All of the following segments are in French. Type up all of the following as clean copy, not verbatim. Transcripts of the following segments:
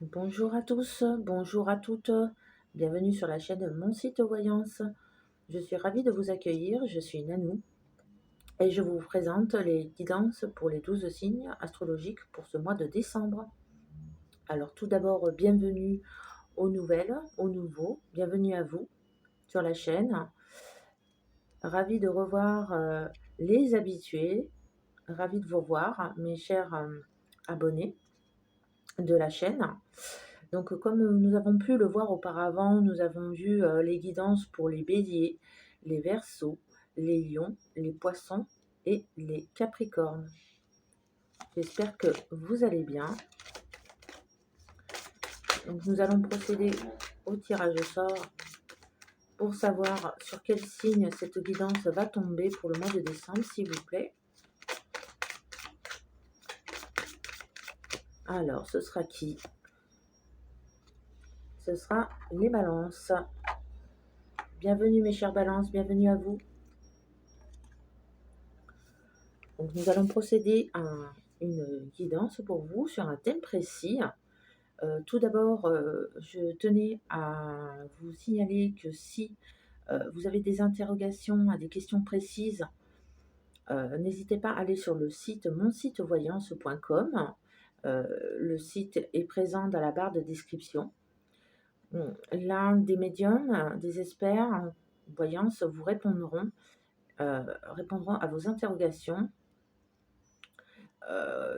Bonjour à tous, bonjour à toutes, bienvenue sur la chaîne Mon Site Voyance. Je suis ravie de vous accueillir, je suis Nanou et je vous présente les guidances pour les 12 signes astrologiques pour ce mois de décembre. Alors tout d'abord, bienvenue aux nouvelles, aux nouveaux, bienvenue à vous sur la chaîne. Ravie de revoir les habitués, ravie de vous revoir mes chers abonnés de la chaîne. Donc, comme nous avons pu le voir auparavant, nous avons vu les guidances pour les béliers, les verseaux, les lions, les poissons et les capricornes. J'espère que vous allez bien. Donc, nous allons procéder au tirage au sort pour savoir sur quel signe cette guidance va tomber pour le mois de décembre, s'il vous plaît. Alors, ce sera qui? Ce sera les balances. Bienvenue mes chers balances, bienvenue à vous. Donc, nous allons procéder à une guidance pour vous sur un thème précis. Tout d'abord, je tenais à vous signaler que si vous avez des interrogations, à des questions précises, n'hésitez pas à aller sur le site monsitevoyance.com. Le site est présent dans la barre de description. L'un des médiums, des experts en voyance vous répondront à vos interrogations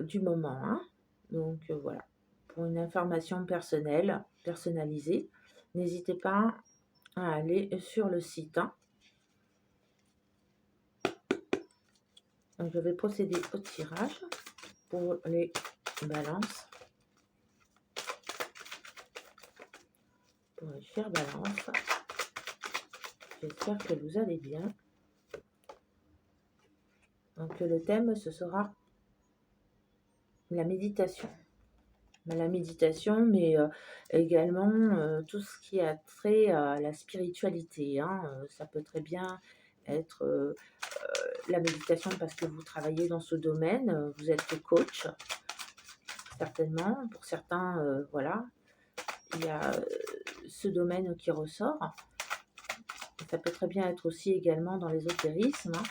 du moment. Hein. Donc voilà, pour une information personnelle, personnalisée, n'hésitez pas à aller sur le site. Hein. Donc, je vais procéder au tirage pour les balances. Pour les chères balances, j'espère que vous allez bien. Donc le thème, ce sera la méditation. La méditation, mais également tout ce qui a trait à la spiritualité. Hein. Ça peut très bien être la méditation parce que vous travaillez dans ce domaine, vous êtes coach, certainement. Pour certains, voilà, il y a ce domaine qui ressort. Ça peut très bien être aussi également dans l'ésotérisme, hein.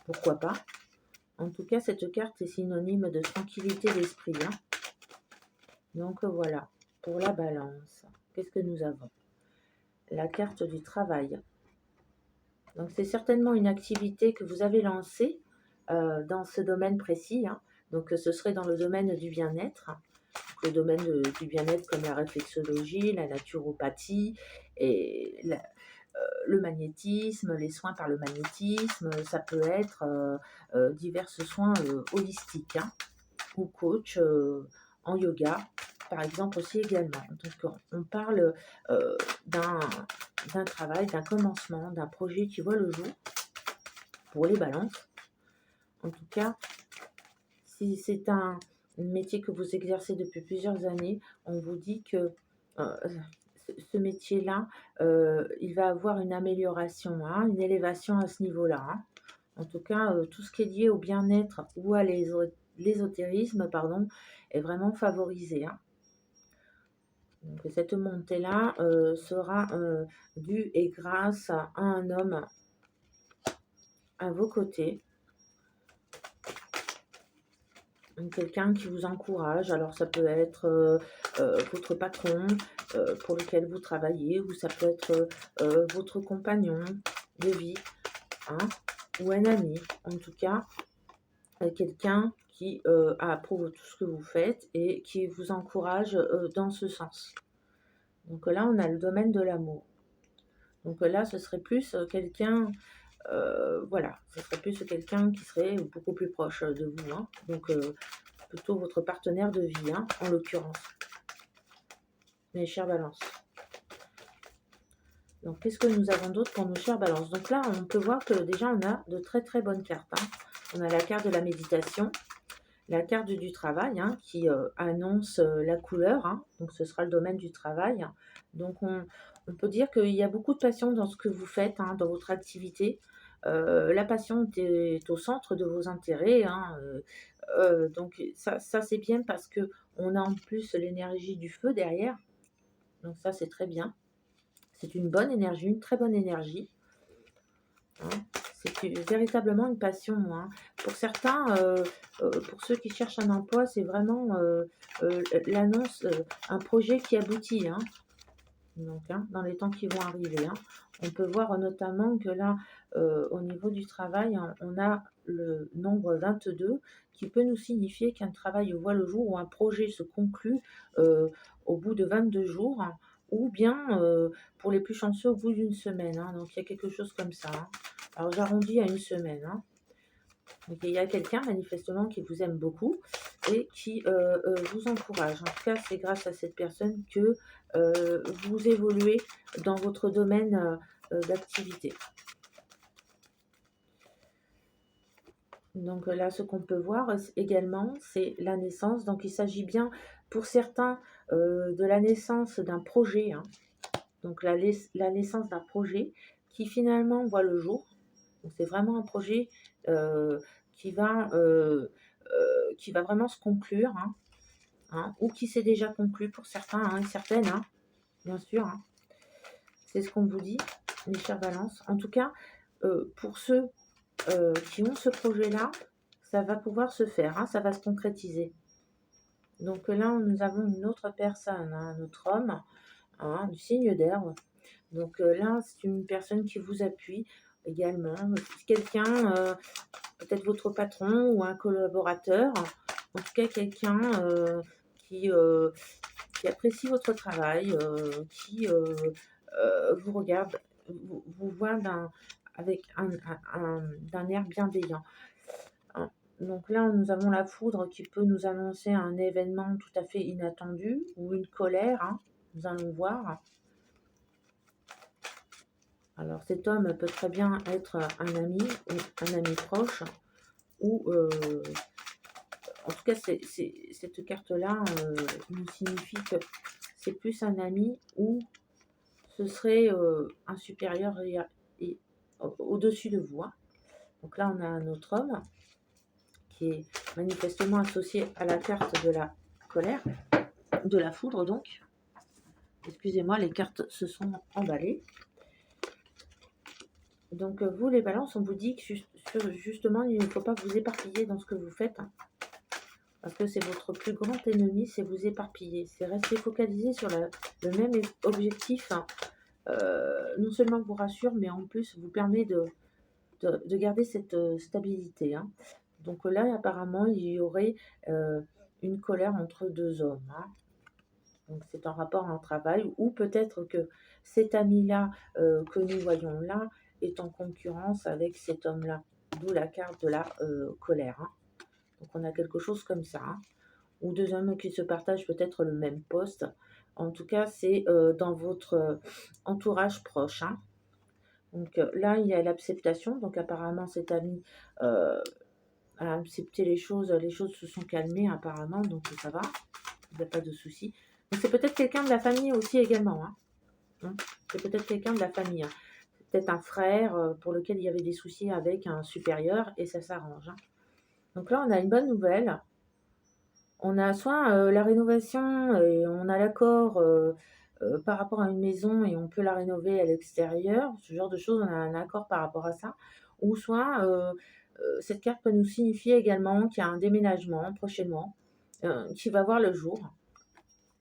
Pourquoi pas. En tout cas, cette carte est synonyme de tranquillité d'esprit. Hein. Donc voilà, pour la balance, qu'est-ce que nous avons? La carte du travail. Donc c'est certainement une activité que vous avez lancée dans ce domaine précis. Hein. Donc ce serait dans le domaine du bien-être. Le domaine du bien-être comme la réflexologie, la naturopathie et le magnétisme, les soins par le magnétisme. Ça peut être divers soins holistiques, hein, ou coach en yoga, par exemple aussi également. Donc on parle d'un travail, d'un commencement, d'un projet qui voit le jour pour les balances. En tout cas, si c'est un métier que vous exercez depuis plusieurs années, on vous dit que ce métier-là, il va avoir une amélioration, hein, une élévation à ce niveau-là. Hein. En tout cas, tout ce qui est lié au bien-être ou à l'ésotérisme, pardon, est vraiment favorisé. Hein. Donc, cette montée-là sera due et grâce à un homme à vos côtés, quelqu'un qui vous encourage. Alors ça peut être votre patron pour lequel vous travaillez, ou ça peut être votre compagnon de vie, hein, ou un ami. En tout cas, quelqu'un qui approuve tout ce que vous faites et qui vous encourage dans ce sens. Donc là, on a le domaine de l'amour. Donc là, ce serait plus quelqu'un, voilà, ce serait plus quelqu'un qui serait beaucoup plus proche de vous. Hein. Donc plutôt votre partenaire de vie, hein, en l'occurrence. Mes chers balances. Donc qu'est-ce que nous avons d'autre pour nos chers balances? Donc là, on peut voir que déjà, on a de très très bonnes cartes. Hein. On a la carte de la méditation, la carte du travail, hein, qui annonce la couleur, hein, donc ce sera le domaine du travail. Donc on peut dire qu'il y a beaucoup de passion dans ce que vous faites, hein, dans votre activité. La passion est au centre de vos intérêts. Hein, donc ça c'est bien parce que On a en plus l'énergie du feu derrière, donc ça, c'est très bien. C'est une bonne énergie, une très bonne énergie, hein. Véritablement une passion, hein. Pour certains, pour ceux qui cherchent un emploi, c'est vraiment, l'annonce, un projet qui aboutit, hein. Donc, hein, dans les temps qui vont arriver, hein. On peut voir notamment que là, au niveau du travail, on a le nombre 22 qui peut nous signifier qu'un travail voit le jour ou un projet se conclut au bout de 22 jours, hein, ou bien, pour les plus chanceux, au bout d'une semaine, hein. Donc il y a quelque chose comme ça, hein. Alors j'arrondis à une semaine, hein. Donc il y a quelqu'un manifestement qui vous aime beaucoup et qui vous encourage. En tout cas, c'est grâce à cette personne que vous évoluez dans votre domaine d'activité. Donc là, ce qu'on peut voir également, c'est la naissance. Donc il s'agit bien pour certains de la naissance d'un projet, hein. Donc la naissance d'un projet qui finalement voit le jour. Donc c'est vraiment un projet euh, qui va, euh, qui va vraiment se conclure, hein, hein, ou qui s'est déjà conclu pour certains, hein, et certaines, hein, bien sûr, hein. C'est ce qu'on vous dit, mes chers balances. En tout cas, pour ceux qui ont ce projet-là, ça va pouvoir se faire, hein, ça va se concrétiser. Donc là, nous avons une autre personne, hein, un autre homme, hein, du signe d'air. Donc là, c'est une personne qui vous appuie également. Quelqu'un, peut-être votre patron ou un collaborateur, en tout cas quelqu'un qui, euh, qui apprécie votre travail, qui vous regarde, vous voit avec d'un air bienveillant, hein. Donc là, nous avons la foudre qui peut nous annoncer un événement tout à fait inattendu ou une colère, hein, nous allons voir. Alors cet homme peut très bien être un ami ou un ami proche, ou en tout cas cette carte-là nous signifie que c'est plus un ami ou ce serait un supérieur au-dessus de vous, hein. Donc là on a un autre homme qui est manifestement associé à la carte de la colère, de la foudre donc. Excusez-moi, les cartes se sont emballées. Donc vous les balances, on vous dit que justement il ne faut pas vous éparpiller dans ce que vous faites, hein, parce que c'est votre plus grand ennemi, c'est vous éparpiller, c'est rester focalisé sur le même objectif, hein, non seulement vous rassure, mais en plus vous permet de garder cette stabilité, hein. Donc là apparemment il y aurait une colère entre deux hommes, hein. Donc c'est en rapport à un travail, ou peut-être que cet ami-là que nous voyons là est en concurrence avec cet homme-là, d'où la carte de la colère, hein. Donc on a quelque chose comme ça, hein. Ou deux hommes qui se partagent peut-être le même poste. En tout cas, c'est dans votre entourage proche, hein. Donc là, il y a l'acceptation. Donc apparemment, cet ami a accepté les choses se sont calmées apparemment, donc ça va, il n'y a pas de souci. Donc c'est peut-être quelqu'un de la famille aussi également, hein. C'est peut-être quelqu'un de la famille, hein. C'est peut-être un frère pour lequel il y avait des soucis avec un supérieur et ça s'arrange, hein. Donc là, on a une bonne nouvelle. On a soit la rénovation et on a l'accord par rapport à une maison et on peut la rénover à l'extérieur, ce genre de choses, on a un accord par rapport à ça. Ou soit cette carte peut nous signifier également qu'il y a un déménagement prochainement qui va voir le jour.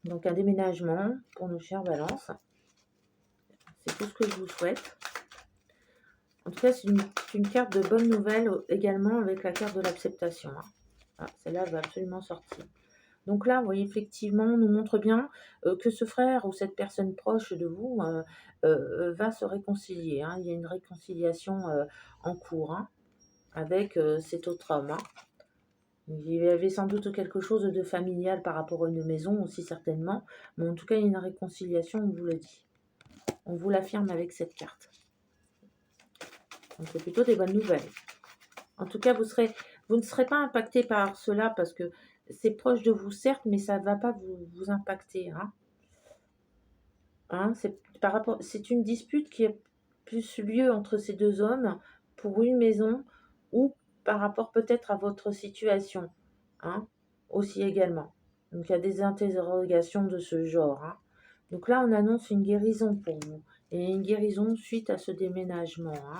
Donc un déménagement pour nos chères balances. C'est tout ce que je vous souhaite. En tout cas, c'est une carte de bonne nouvelle également avec la carte de l'acceptation, hein. Ah, celle-là va absolument sortir. Donc là, vous voyez, effectivement, on nous montre bien que ce frère ou cette personne proche de vous va se réconcilier, hein. Il y a une réconciliation en cours, hein, avec cet autre homme, hein. Il y avait sans doute quelque chose de familial par rapport à une maison aussi certainement, mais en tout cas, il y a une réconciliation, on vous le dit. On vous l'affirme avec cette carte. Donc c'est plutôt des bonnes nouvelles. En tout cas, vous ne serez pas impacté par cela parce que c'est proche de vous, certes, mais ça ne va pas vous impacter, hein. Hein, c'est une dispute qui a plus lieu entre ces deux hommes pour une maison ou par rapport peut-être à votre situation, hein, aussi également. Donc il y a des interrogations de ce genre, hein. Donc là, on annonce une guérison pour vous. Et une guérison suite à ce déménagement, hein.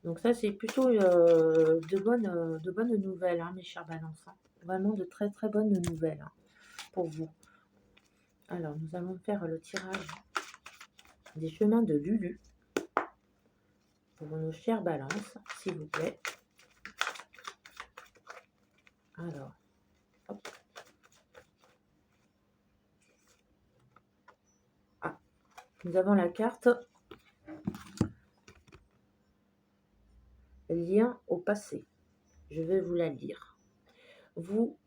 Donc ça, c'est plutôt de bonnes nouvelles, hein, mes chers balances, hein. Vraiment de très très bonnes nouvelles, hein, pour vous. Alors, nous allons faire le tirage des chemins de Lulu pour nos chères balances, s'il vous plaît. Alors, hop. Ah, nous avons la carte lien au passé. Je vais vous la lire. Vous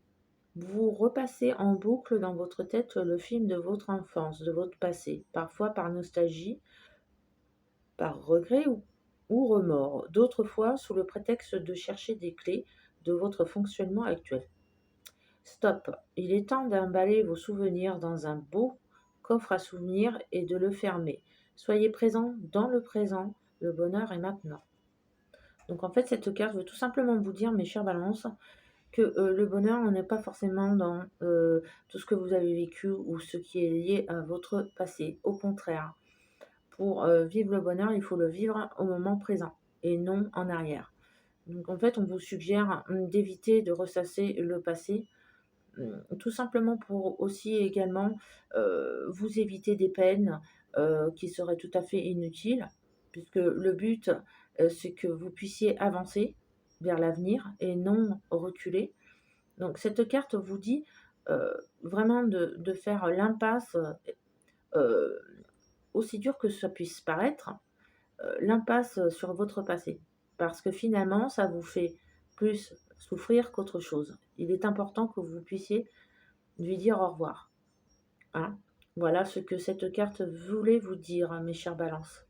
repassez en boucle dans votre tête le film de votre enfance, de votre passé, parfois par nostalgie, par regret ou remords, d'autres fois sous le prétexte de chercher des clés de votre fonctionnement actuel. Stop, il est temps d'emballer vos souvenirs dans un beau coffre à souvenirs et de le fermer. Soyez présent dans le présent, le bonheur est maintenant. Donc en fait, cette carte veut tout simplement vous dire, mes chers balances, que le bonheur n'est pas forcément dans tout ce que vous avez vécu ou ce qui est lié à votre passé. Au contraire, pour vivre le bonheur, il faut le vivre au moment présent et non en arrière. Donc en fait, on vous suggère d'éviter de ressasser le passé, tout simplement pour aussi également vous éviter des peines qui seraient tout à fait inutiles, puisque le but, c'est que vous puissiez avancer vers l'avenir et non reculer. Donc cette carte vous dit vraiment de faire l'impasse, euh, aussi dur que ça puisse paraître, l'impasse sur votre passé. Parce que finalement, ça vous fait plus souffrir qu'autre chose. Il est important que vous puissiez lui dire au revoir, hein. Voilà ce que cette carte voulait vous dire, hein, mes chères balances.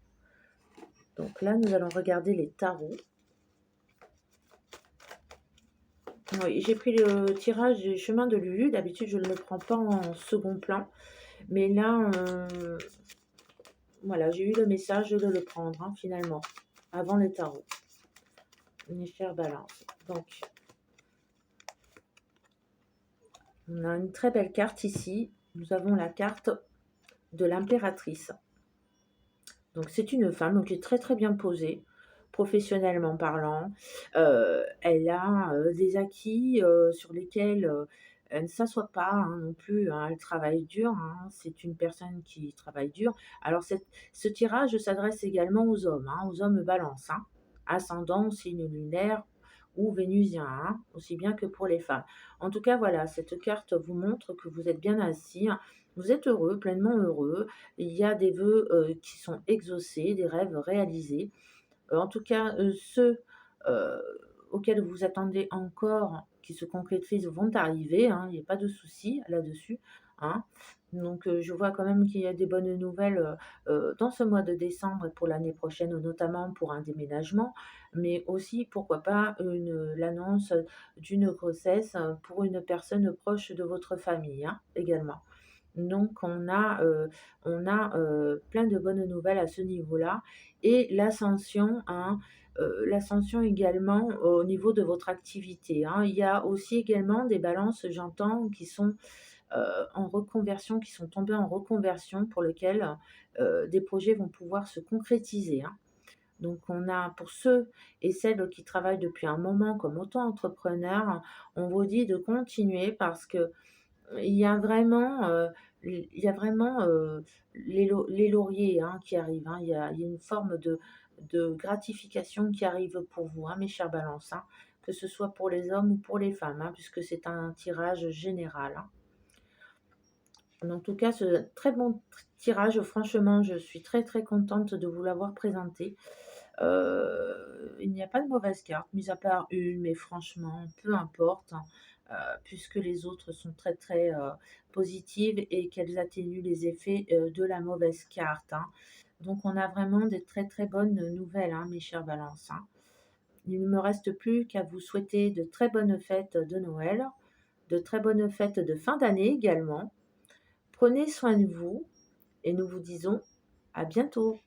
Donc là, nous allons regarder les tarots. Oui, j'ai pris le tirage du chemin de Lulu. D'habitude, je ne le prends pas en second plan. Mais là, voilà, j'ai eu le message de le prendre, hein, finalement, avant le tarot. Mes chères balances. Donc, on a une très belle carte ici. Nous avons la carte de l'impératrice. Donc, c'est une femme qui est très très bien posée, professionnellement parlant. Elle a des acquis sur lesquels elle ne s'assoit pas, hein, non plus, hein. Elle travaille dur, hein. C'est une personne qui travaille dur. Alors, ce tirage s'adresse également aux hommes balance, hein, ascendant, signe lunaire ou vénusien, hein, aussi bien que pour les femmes. En tout cas, voilà, cette carte vous montre que vous êtes bien assis, hein. Vous êtes heureux, pleinement heureux. Il y a des vœux qui sont exaucés, des rêves réalisés. En tout cas, ceux euh, auxquels vous attendez encore qui se concrétisent vont arriver, hein. Il n'y a pas de souci là-dessus, hein. Donc, je vois quand même qu'il y a des bonnes nouvelles dans ce mois de décembre et pour l'année prochaine, notamment pour un déménagement, mais aussi, pourquoi pas, l'annonce d'une grossesse pour une personne proche de votre famille, hein, également. Donc on a plein de bonnes nouvelles à ce niveau-là et l'ascension, hein, l'ascension également au niveau de votre activité, hein. Il y a aussi également des balances, j'entends, qui sont, en reconversion, qui sont tombées en reconversion pour lesquelles, des projets vont pouvoir se concrétiser, hein. Donc on a pour ceux et celles qui travaillent depuis un moment comme auto-entrepreneurs, on vous dit de continuer parce que il y a vraiment, les lauriers, hein, qui arrivent, hein. Il y a une forme de gratification qui arrive pour vous, hein, mes chères balances, hein, que ce soit pour les hommes ou pour les femmes, hein, puisque c'est un tirage général, hein. En tout cas, ce très bon tirage, franchement, je suis très très contente de vous l'avoir présenté. Il n'y a pas de mauvaise carte, mis à part une, mais franchement, peu importe, hein, puisque les autres sont très très positives et qu'elles atténuent les effets de la mauvaise carte, hein. Donc on a vraiment des très très bonnes nouvelles, hein, mes chères balances, hein. Il ne me reste plus qu'à vous souhaiter de très bonnes fêtes de Noël, de très bonnes fêtes de fin d'année également. Prenez soin de vous et nous vous disons à bientôt.